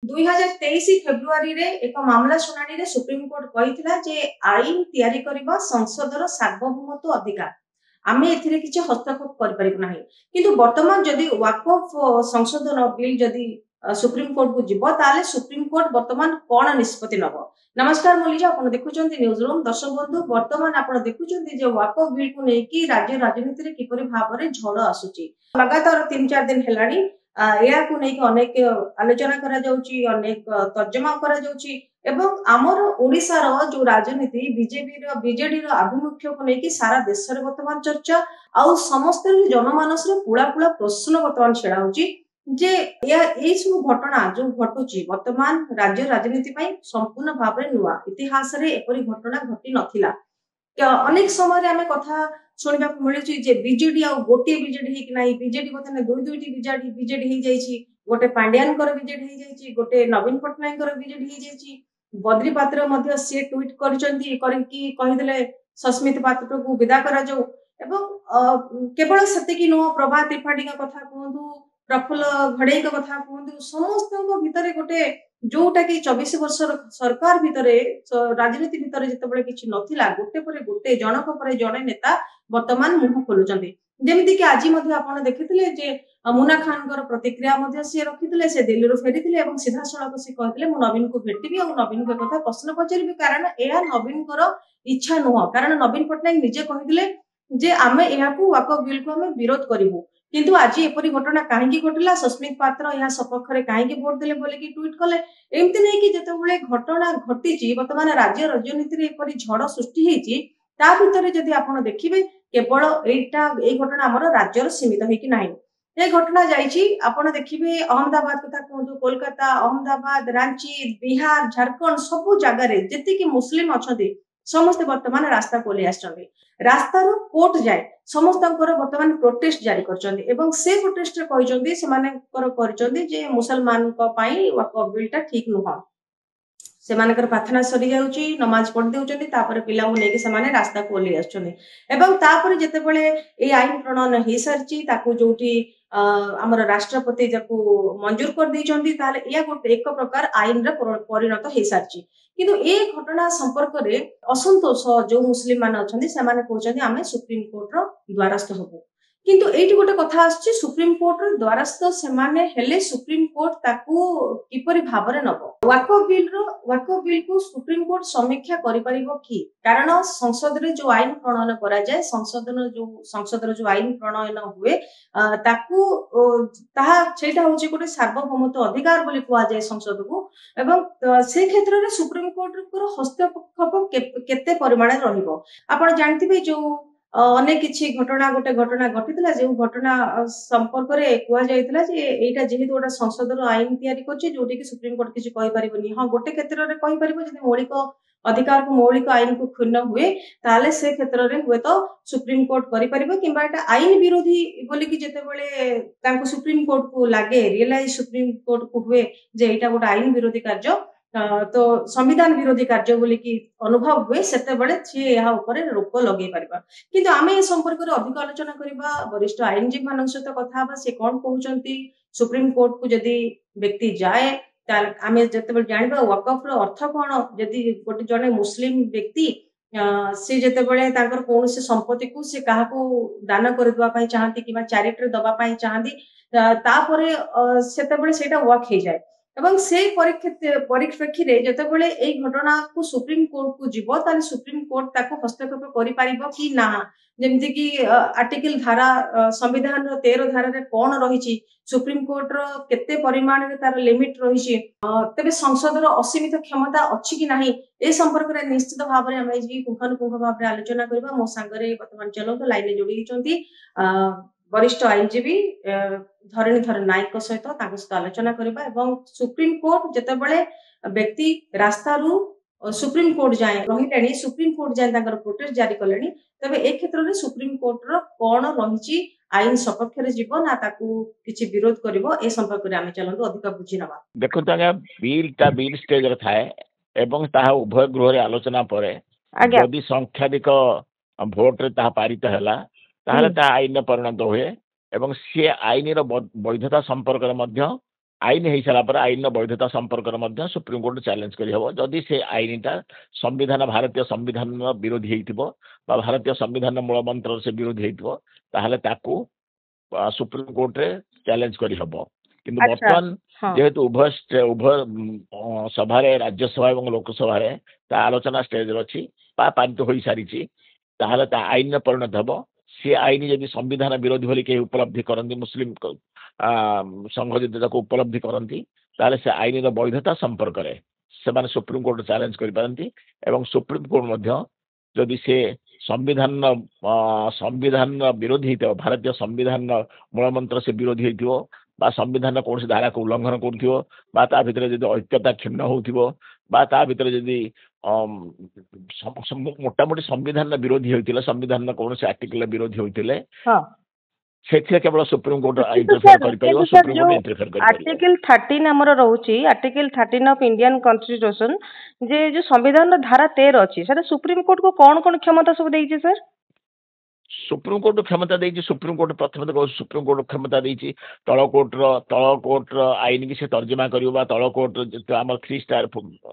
2023 February रे एक मामला शुणाणी रे सुप्रीम कोर्ट कहिथिला जे आईन तयारी करबा संसदर सार्वभौमत्व अधिकार आमे एथिरे किछि हस्तक्षेप कर परिबु नाही किंतु वर्तमान जदि वाकफ संशोधन बिल जदि सुप्रीम कोर्ट को जीव ताले सुप्रीम कोर्ट वर्तमान कोन निष्पत्ति नबो। नमस्कार मोलिजा आपण देखुचंती न्यूज रूम दर्शक बंधु वर्तमान आपण देखुचंती जे वाकफ बिल को नेकी राज्य राजनीति रे किपरि भाबरे झड़ आसुची लगातार 3-4 दिन हेलानी या को नेकी अनेक आलोचना करा जाउची अनेक तर्जमा करा जाउची एवं आमर ओडिसा रो जो राजनीति बीजेडी रो आभिमुख्य को नेकी सारा देश रे वर्तमान चर्चा आउ समस्त जनमानस रे पुला पुला प्रश्न वर्तमान छेड़ा होची जे या ए सब घटना जो घटुची वर्तमान राज्य राजनीति पई संपूर्ण भाबरे नुवा इतिहास रे एपरि घटना घटी नथिला। अनेक समय आम कथा शुणा मिलूँ जे बीजेडी आ गोटे बीजेडी ही नहीं बीजेडी बर्तमान दुई दुईटी बीजेडी ही जाइए गोटे पांड्यान बीजेडी ही जाइए गोटे नवीन पट्टनायक बीजेडी ही जाइए बद्री पात्र मध्य सी ट्वीट करदे सस्मित पात्र को विदा करा जाऊ एवं केवल सेतिकी नुह प्रभा त्रिपाठी कथा कहतु प्रफुल्ल घड़ई कथा कहतु समस्त भितर गोटे जोटा कि 24 वर्ष सरकार भितर राजनीति भितर जितेबाला किसी नथिला गोटे पर गोटे जनक पर जड़े नेता वर्तमान मुह खोलुचंती जेमिति कि आज आपण देखिथिले जे मुना खान प्रतिक्रिया सी रखिथिले से दिल्ली फेरी और सीधा सड़क से कहते मु नवीन को भेटबी और नवीन को कथा प्रश्न पचारि कारण यह नवीन इच्छा नुह कारण नवीन पट्टनायक निजे कहते जे आमे यहाकू वाकफ बिल को आमे विरोध करिवु किंतु आज एपरी घटना कहीं घटला सस्मित पात्र यहाँ सपक्ष कहीं भोट देले बोले कि ट्वीट कले एमती नहीं कि जिते घटना घटी वर्तमान राज्य राजनीति एपरी झड़ सृष्टि होती ता भितर जदि आपण देखिबे केवल एटा ए घटना हमर राज्यर सीमित होइकि नाही ए घटना जाइछि आपण देखिबे अहमदाबाद कथा कहू कोलकाता अहमदाबाद रांची बिहार झारखंड सब जगह रे जति कि मुस्लिम अछथि समस्त वर्तमान रास्ता को आसछन्ते रास्तार कोर्ट जाए समस्त वर्तमान प्रोटेस्ट जारी करछन्ते एवं से प्रोटेस्ट कहछन्ते सेमानकर करछन्ते जे मुसलमान को पई वक्फ बिलटा ठीक नुह सेमानकर प्रार्थना सरी जाउची नमाज पढ़ देउचन्ते तापर पिला को नेके सेमाने रास्ता को आसछन्ते एवं तापर जेतेबेले ए आईन प्रणयन हे सरची ताकू जोटी आमर राष्ट्रपति जाकू मंजूर कर दैछन्ती ताले या गोटे एक प्रकार आईन रे परिणत हे सरची किंतु ए घटना संपर्क रे असंतोष जो मुस्लिम मान अछन्ती सेमाने कहछन्ती आमे सुप्रीम कोर्ट रो द्वारस्थ होबो किंतु एठी गोटे कथा आछि सुप्रीम कोर्ट रो द्वारस्थ सेमाने हेले सुप्रीम कोर्ट ताकू किपरि भाबरे नबो वाकफ बिल को सुप्रीम कोर्ट समीक्षा करि परिबो कि कारण संसद रे जो आईन प्रणयन करा जाय संसद रो जो आईन प्रणयन हुए ताकू ताहा सेटा होछि गोटे सार्वभौमत्व अधिकार बोली कुआ जाय संसद को एवं से क्षेत्र रे सुप्रीम कोर्ट रो हस्तक्षेप केते परिमाण रहिबो आपण जानथिबे जो अनेक किछि घटना घटितला जो घटना संपर्क रे कुआ जायतला जे एटा जेहेतु गोटा संसद रो आईन तयारी करछि जोटी कि सुप्रीम कोर्ट किछि कहि परिबोनी हां गोटे क्षेत्र रे कहि परिबो जदि मौलिक अधिकार को मौलिक आईन को क्षुण्ण हुए ताले से क्षेत्र रे हुए तो सुप्रीम कोर्ट करि परिबो किबा एटा आईन विरोधी बोली कि जेते बेले तांको सुप्रीम कोर्ट को लागे रियलाइज सुप्रीम कोर्ट को हुए जे एटा गोटा आईन विरोधी कार्य तो संविधान विरोधी कार्य बोली कि अनुभव हुए सेते बेले छि एहा ऊपर रोक लगे परिबा किंतु आमे ए संपर्क रे अधिक आलोचना करिबा वरिष्ठ आईनजीवी मानक सहित कथा बा से कोन कहउचंती सुप्रीम कोर्ट को जदि व्यक्ति जाए ताल आमे जते बेले जानिबा वकफ रो अर्थ कोन जदि गोटे जने मुस्लिम व्यक्ति से जते बेले तांकर कोनोसी संपत्ति को से काहा को दान कर दवा पई चाहती किबा चैरिटी दवा पई चाहती तापरे सेते बेले सेटा वक हे जाए एवं से परिप्रेक्षी जितेबाला यही घटना को सुप्रीम कोर्ट को जीव ताले सुप्रीम कोर्ट ताको हस्तक्षेप करि पारिबो कि ना जेमति कि आर्टिकल धारा संविधान रो 13 धारा रे कोन रहिछि सुप्रीम कोर्ट रो केते परिमाण रे तार लिमिट रहिछि तबे संसद रो असीमित क्षमता अछि कि नाही ए संपर्क रे निश्चित भाव रे हम जी पुंखानुपुंख भाव रे आलोचना करबा मो संगरे वर्तमान चलंत लाइन जोड़ी छंती वरिष्ठ आईनजीवी धरणीधर नायक सहित आलोचना करबा एवं सुप्रीम कोर्ट जेतेबेले व्यक्ति रास्तारू सुप्रीम कोर्ट जाए रहिलेनी सुप्रीम कोर्ट जाए तांकर प्रोटेस्ट जारी कलेनी तबे ए क्षेत्र रे सुप्रीम कोर्ट रो कोन रहिछि आईन सपक्ष रे जीव ना ताकू किछि विरोध करबो ए संपर्क रे आमे चलंतु अधिक बुझी नबा देखो तांगा बिल स्टेज रे थाए एवं ताहा उभय गृह रे आलोचना परे यदि संख्याधिक भोट रे ताहा पारित हैला ताहले ता आईन परिणत हुए एवं से आईन वैधता संपर्क आईन हो सारा पर आईन वैधता संपर्क में सुप्रीमकोर्ट चैलेंज करहब जदि से आईनटा संविधान भारतीय संविधान विरोधी हो भारतीय संविधान मूल मंत्र से विरोधी हो सुप्रीमकोर्ट रे चैलेंज करहब किंतु अच्छा बर्तमान हाँ जेहेतु उभय सभा राज्यसभा और लोकसभा आलोचना स्टेज अच्छी पारित हो सारी आईन परिणत हम सी आईन जब संविधान विरोधी बोली कहीं उपलब्धि करती मुस्लिम संघ जब उपलब्धि करती से आईन वैधता संपर्क में से सुप्रीमकोर्ट चैलेंज करपारती सुप्रीमकोर्ट जदि से संविधान संविधान विरोधी हो भारतीय संविधान मूलमंत्र से विरोधी हो संविधान कौन धारा को उल्लंघन कर भितर जब ऐक्यता क्षीण हो भितर जदि मोटामोटी संविधान विरोधी होता संविधान कौन आर्टिकल विरोधी होते हाँ से केवल सुप्रीमकोर्ट କିନ୍ତୁ इंटरफेयर sir कर ଯୋଉ सुप्रीमकोर्ट इंटरफेयर कर आर्टिकल 13 ଆମର ରହୁଛି आर्टिकल 13 ऑफ इंडियन कॉन्स्टिट्यूशन जे जो संविधान धारा 13 ଅଛି ସେଟା सुप्रीम कोर्ट को कौन क्षमता सब ଦେଇଛି सर सुप्रीमकोर्ट क्षमता देती सुप्रीमकोर्ट प्रथम तो सुप्रीमकोर्ट क्षमता देती तल कोर्टर आईन की से तर्जमा कर तल कोर्ट आम 3 स्टार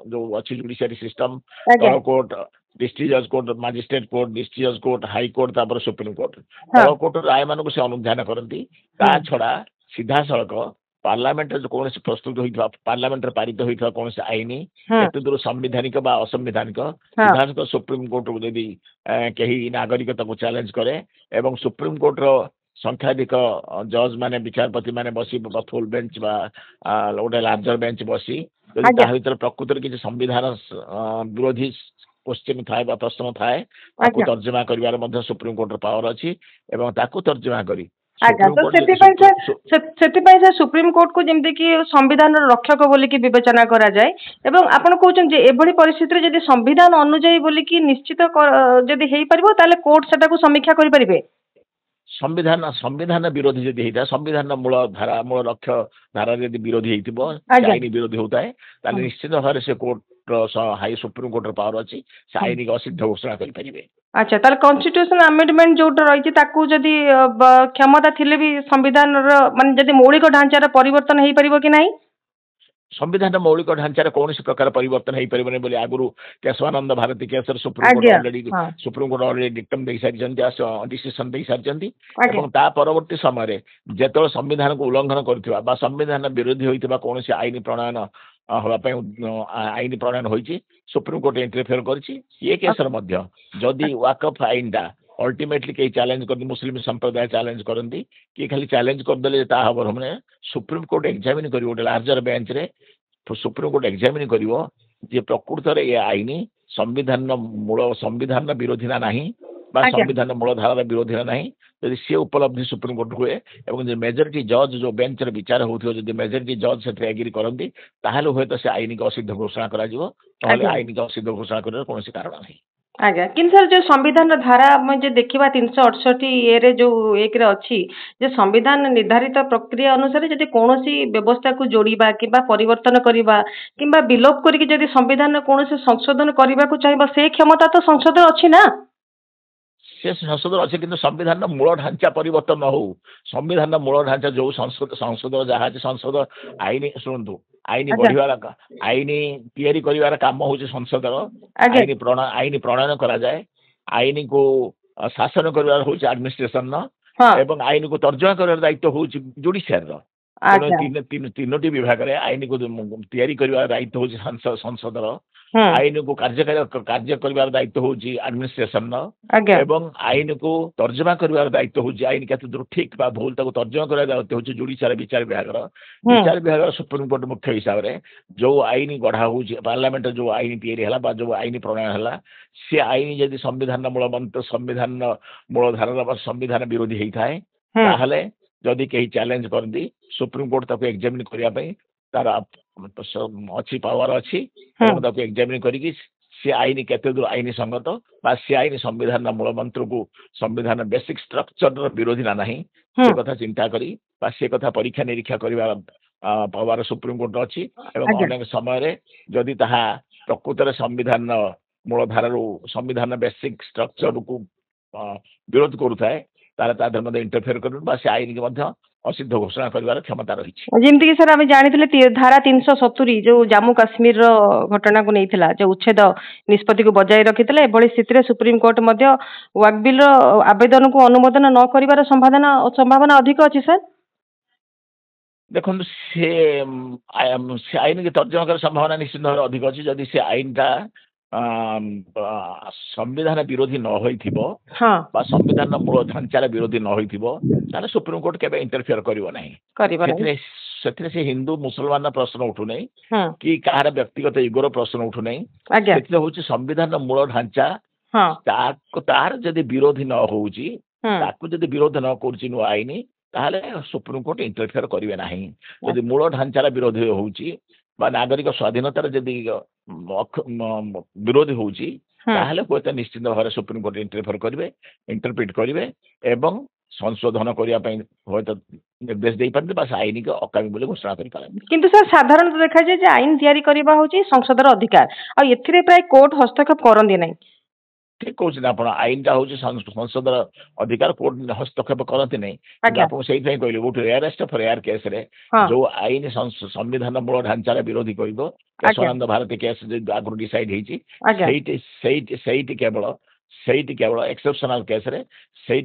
जो अच्छी जुडिशियरी सिस्टम ଆଜ୍ଞା तल कोर्ट डिस्ट्रिक्ट जज कोर्ट मजिस्ट्रेट कोर्ट डिस्ट्रिक्ट जज court high court supreme court हाँ तल कोर्ट राय मान से अनुधान करती ता छड़ा सीधा सड़क पार्लियामेंट कौन प्रस्तुत होता पार्लियामेंट पारित होता कौन आईन केते दूर संवैधानिक असंवैधानिक हाँ सीधा सुप्रीम कोर्ट जदि कहीं नागरिकता को चैलेंज करे एवं सुप्रीम कोर्ट रो संख्याधिक जज माने विचारपति माने बसी फुल बेंच गोटे लार्जर बेंच बसी जदि ଆଜ୍ଞା ता भीतर प्रकृत किसी संविधान विरोधी क्वेश्चन थाए प्रश्न थाए ଆଜ୍ଞା तर्जमा कर सुप्रीम कोर्ट पावर अच्छी एवं ताकू तर्जमा करी आज्ञा सुप्रीम तो ସେଥିପାଇଁ सर सुप्रीम कोर्ट को जेमती कि संविधान रक्षक बोलिकी विवेचना करा जाए एवं आपण कहउछन जे एभली परिस्थिति रे यदि संविधान अनुଯାयी बोलिकी निश्चित यदि हेई परबो ताले कोर्ट सेटा को समीक्षा करि परिबे संविधान संविधान विरोधी जदि होता है संविधान मूल धारा मूल लक्ष्य धारा जदि विरोधी हो आज्ञा आईन विरोधी होता है ताले निश्चित भाव से court high supreme court power अच्छी से आईन की असिद्ध घोषणा करें अच्छा तार कॉन्स्टिट्यूशन अमेंडमेंट जोटा रही ताकू जदि क्षमता थिले भी संविधान माने जदि मौलिक ढांचार परिवर्तन हेई परिबो कि नाही संविधान मौलिक ढांचार कौन प्रकार परिवर्तन हो पारे बोली आगुरी Kesavananda Bharati case supreme court आज्ञा ऑलरेडी हाँ सुप्रीम कोर्ट ऑलरेडी डिक्टम दे सारी डिसीजन दे सारी आज्ञा परवर्ती समय जो संविधान को उल्लंघन कर संविधान विरोधी होता कौन आईन प्रणयन हाँपाई आईन प्रणयन होती सुप्रीम कोर्ट इंटरफेयर कर केस जदि वाकफ आईन टा अल्टीमेटली कहीं चैलेंज कर मुस्लिम संप्रदाय चैलेंज करती कि खाली चैलेंज करदे हम मैंने सुप्रीम कोर्ट एग्जामिन कर गोटे लार्जर बेंच रे सुप्रीम कोर्ट एग्जामिन कर प्रकृत में ये आईन संविधान मूल संविधान विरोधी ना नहीं आज्ञा संविधान मूल धारा विरोधी ना नहीं यदि सी उपलब्धि सुप्रीम कोर्ट हुए और मेजोरिटी जज जो बेंच रे विचार होती मेजोरिटी जज से एग्री करती हुए तो से आईन को असिद्ध घोषणा करा आज्ञा आईन को असिद्ध घोषणा कर कौन कारण नहीं आज्ञा किंतु सर जो संविधान धारा आम जो देखा 368 ये जो एक रे अच्छी जो संविधान निर्धारित प्रक्रिया अनुसार जब कौन व्यवस्था को जोड़वा कि परिवर्तन करवा कि विलोप करके संविधान कौन संशोधन करने को चाहिए से क्षमता तो संसद अच्छी ना से संसद अच्छे कि संविधान मूल ढांचा परिवर्तन न हो संविधान मूल ढांचा जो संसद जहाँ संसद आईन शुणु आईन अच्छा बढ़िया आईन तैयारी कर काम हूँ संसद आज्ञा आईन प्रणयन करा जाए आईन को शासन कर हूँ एडमिनिस्ट्रेशन हाँ एवं आईन को तर्जमा कर दायित्व हूँ जुडिशियरी तेणु आज्ञा तीनोटी विभाग में आईन को तैयारी कर दायित्व हूँ संसद आईन को कार्य कर दायित्व हूँ एडमिनिस्ट्रेशन आज्ञा एवं आईन को तर्जमा कर दायित्व हूँ आईन के दूर ठीक बा भूल तर्जमा कर दायित्व हूँ जुडिशियरी विचार विभाग सुप्रीम कोर्ट मुख्य हिसाब से जो आईन गढ़ा हो पार्लियामेंट जो आईन या जो आईन प्रणयन है सी आईन जदि संविधान मूल मंत्र संविधान मूल धारा संविधान विरोधी होता है जदि कहीं चैलेंज करती सुप्रीम कोर्ट ताको एग्जामिन करने तार अच्छी पावर अच्छी एग्जामिन करी सी आईन केते दूर आईन संगत सी आईन संविधान मूल मंत्र को संविधान बेसिक स्ट्रक्चर विरोधी ना नहीं से कथा चिंता करी से कथा परीक्षा निरीक्षा कर पावर सुप्रीम कोर्ट अच्छी अनेक समय जदि ताहा प्रकृत संविधान मूल धारा संविधान बेसिक स्ट्रक्चर को विरोध करुए तार इंटरफेयर कर आईन के असिद्ध घोषणा कर क्षमता रही। जमीक सर आम जानी धारा 370 जो जम्मू काश्मीर घटना को नहीं जो उच्छेद निष्पत्ति को बजाय रखी स्थित सुप्रीमकोर्ट वाक बिल आवेदन को अनुमोदन न कर संभावना अधिक अच्छी सर। देखो से आईन के तर्जमा कर संभावना निश्चित भाव अधिक अच्छी जदि से आईन टा संविधान विरोधी न हो संविधान मूल ढांचार विरोधी न हो सुप्रीमकोर्ट के इंटरफेयर कर हिंदू मुसलमान प्रश्न उठू नहीं कि कहार व्यक्तिगत युगर प्रश्न उठू नहीं हूँ संविधान मूल ढांचा तार जदि विरोधी न हो विरोध न कर नुआ आईन ताहले सुप्रीमकोर्ट इंटरफेयर करेंगे ना जदि मूल ढांचार विरोधी हो नागरिक स्वाधीनतार जदि विरोधी होते निश्चित भाव सुप्रीमकोर्ट इंटरफेयर करेंगे इंटरप्रिट करेंगे एवं संशोधन करने निर्देश दे पारे बस आईन के अकामी बोली घोषणा करें। किंतु सर साधारण देखा जाए आईन तैयारी करबा होची संसदर अधिकार आ एथिरे प्राय कोर्ट हस्तक्षेप करंदी नहीं। ठीक कहते आप आईन टा हूँ संसदर अधिकार कोर्ट हस्तक्षेप करती नहीं से कहले गोटे रेयरेस्ट ऑफ रेयर केस रे जो आईन संविधान मूल ढांचार विरोधी कर केशवानंद भारती केस आगु डिसाइड केवल एक्सेप्शनल केस रे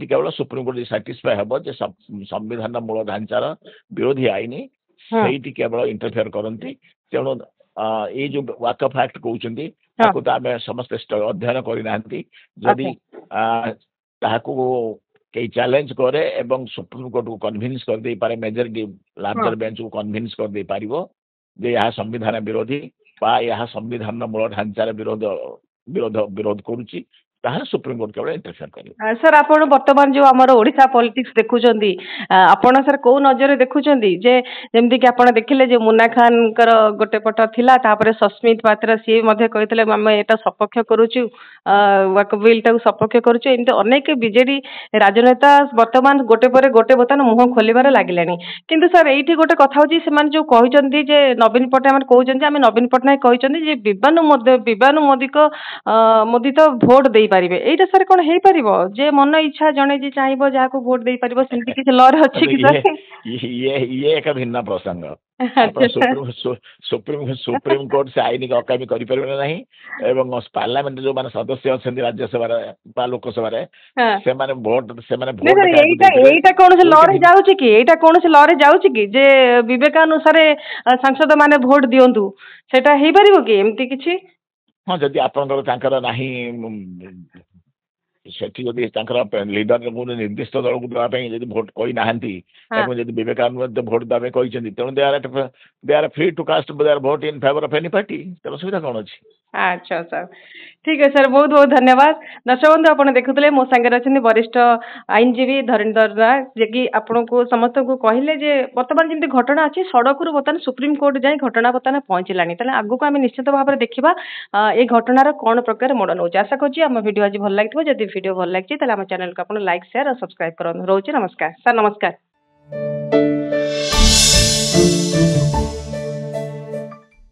केवल सुप्रीमकोर्ट साटिस्फाई हम संविधान मूल ढांचार विरोधी आईन से केवल इंटरफेयर करती तेणु ये जो वाकफ एक्ट कहते तो आम समस्त अध्ययन करना जदि कई चैलेंज करे एवं सुप्रीमकोर्ट को कन्विन्स कर दे पारे मेजोरिटी लार्जर बेंच को कन्विन्स कर दे पारिबो जे यह संविधान विरोधी बा यह संविधान मूल ढांचार विरोध करुच्ची सुप्रीमकोर्ट केवल इंटरफेयर करेंगे। सर आप बर्तमान जो आम ओडिशा पॉलिटिक्स देखुं आपण सर कौ नजर देखुं जमती कि आप देखिले जो मुन्ना खान गोटे पट थिला तापर सस्मित पात्र सी कहते आम यहाँ सपक्ष करुचु वाक बिल टाक सपक्ष करुचु एमती अनेक बीजेडी राजनेता बर्तमान गोटे पर गोटे बर्तमान मुह खोलिबार लागिलानी किंतु सर एठी गोटे कथा होची से जो कहते जे नवीन पट्टनायक कहते आम नवीन पट्टनायक कहते जे विवानु मोदित भोट दे पारिबे एटा सर कोन हेई परिबो जे मन इच्छा जने जे चाहिबो जाको वोट देई परिबो सेंति किछ लॉ रे अछि कि सर ये एक भिन्न प्रसंग सुप्रीम कोर्ट से आईन के अकामी करि परिबे नाही एवं पार्लियामेंट जो माने सदस्य अछंती राज्यसभा रे बा लोकसभा रे से माने वोट एटा कोन से लॉ रे जाउची कि एटा कोन से लॉ रे जाउची कि जे विवेकानुसार सांसद माने वोट दियंतु सेटा हेई परिबो कि एम्ति किछि हाँ जदि आपंकर ना से लीडर निर्दिष्ट दल को देवाई भोट कही ना विवेकानंद भोट देवे कहते तेणु they are free to cast their vote in favour of any party तेज सुविधा कौन अच्छी। अच्छा सर ठीक है सर बहुत बहुत धन्यवाद। दर्शक बंधु आप देखुले मो सांगे अच्छा वरिष्ठ आईनजीवी धरणीधर नाथ जे कि आपन को समस्त को कहले जे वर्तमान जमी घटना अच्छी सड़क बर्तमान सुप्रीमकोर्ट जाए घटना बर्तमान पहुंचलानी आगु को आम निश्चित भाव में देखा ये घटनार कौन प्रकार मोड़ नौ आशा करुँच आम वीडियो आज भल लगे जब वीडियो भल लगी आम चैनल को आप लाइक शेयर और सब्सक्राइब करूँ रोचे नमस्कार सर नमस्कार।